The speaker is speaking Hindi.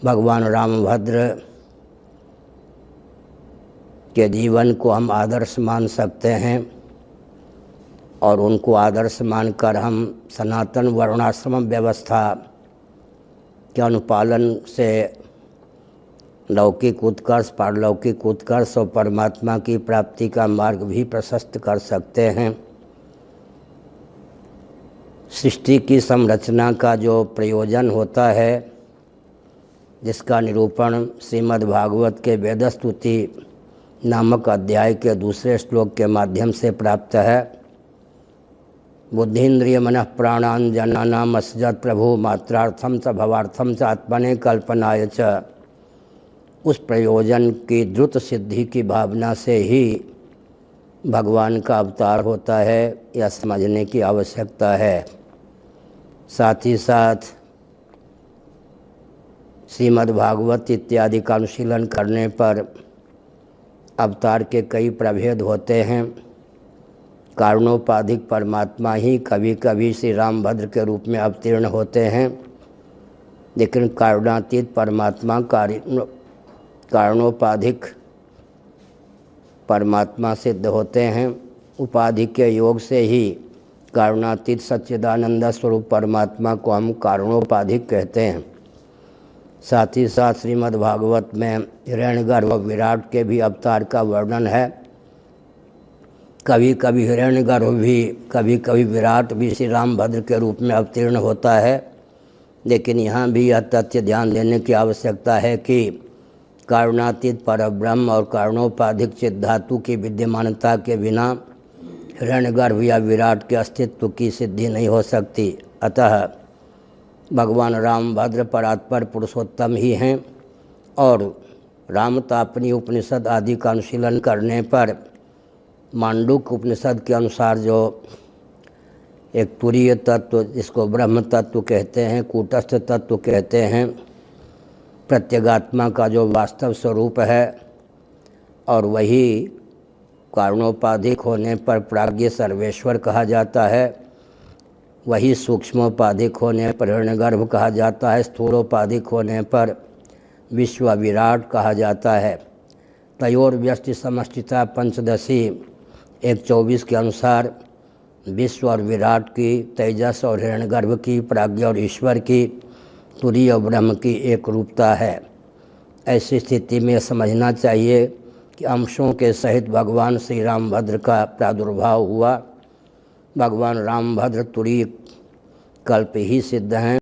भगवान रामभद्र के जीवन को हम आदर्श मान सकते हैं और उनको आदर्श मानकर हम सनातन वर्णाश्रम व्यवस्था के अनुपालन से लौकिक उत्कर्ष, पारलौकिक उत्कर्ष और परमात्मा की प्राप्ति का मार्ग भी प्रशस्त कर सकते हैं। सृष्टि की संरचना का जो प्रयोजन होता है, जिसका निरूपण श्रीमद् भागवत के वेदस्तुति नामक अध्याय के दूसरे श्लोक के माध्यम से प्राप्त है। बुद्धिन्द्रिय मनः प्राणान जनानाम असजत प्रभु मात्रार्थम च भवार्थम च आत्मने कल्पनाय च, उस प्रयोजन की द्रुत सिद्धि की भावना से ही भगवान का अवतार होता है, यह समझने की आवश्यकता है। साथ ही साथ श्रीमद् भागवत इत्यादि का अनुशीलन करने पर अवतार के कई प्रभेद होते हैं। कारणोपाधिक परमात्मा ही कभी कभी श्री रामभद्र के रूप में अवतीर्ण होते हैं, लेकिन कारणातीत परमात्मा कारणोपाधिक परमात्मा सिद्ध होते हैं। उपाधि के योग से ही कारणातीत सच्चिदानंद स्वरूप परमात्मा को हम कारणोपाधिक कहते हैं। साथ ही साथ श्रीमद् भागवत में हिरण्यगर्भ विराट के भी अवतार का वर्णन है। कभी कभी हिरण्यगर्भ भी, कभी कभी विराट भी श्री रामभद्र के रूप में अवतीर्ण होता है, लेकिन यहाँ भी यह तथ्य ध्यान देने की आवश्यकता है कि कारुणातीत परब्रह्म और कारणोपाधिक चित धातु की विद्यमानता के बिना हिरण्यगर्भ या विराट के अस्तित्व की सिद्धि नहीं हो सकती। अतः भगवान रामभद्र परात्पर पुरुषोत्तम ही हैं और रामतापनी उपनिषद आदि का अनुशीलन करने पर मांडुक्य उपनिषद के अनुसार जो एक तुरीय तत्व, जिसको ब्रह्म तत्व कहते हैं, कूटस्थ तत्व कहते हैं, प्रत्यगात्मा का जो वास्तव स्वरूप है, और वही कारणोपाधिक होने पर प्राज्ञ सर्वेश्वर कहा जाता है, वही सूक्ष्मोपाधिक होने पर हिरण्यगर्भ कहा जाता है, स्थूलोपाधिक होने पर विश्व विराट कहा जाता है। तयोर व्यष्टि समष्टिता पंचदशी 1:24 के अनुसार विश्व और विराट की, तेजस और हिरण्यगर्भ की, प्राज्ञ और ईश्वर की, तुरीय और ब्रह्म की एक रूपता है। ऐसी स्थिति में समझना चाहिए कि अंशों के सहित भगवान श्री रामभद्र का प्रादुर्भाव हुआ। भगवान रामभद्र तुरीय कल्प ही सिद्ध हैं।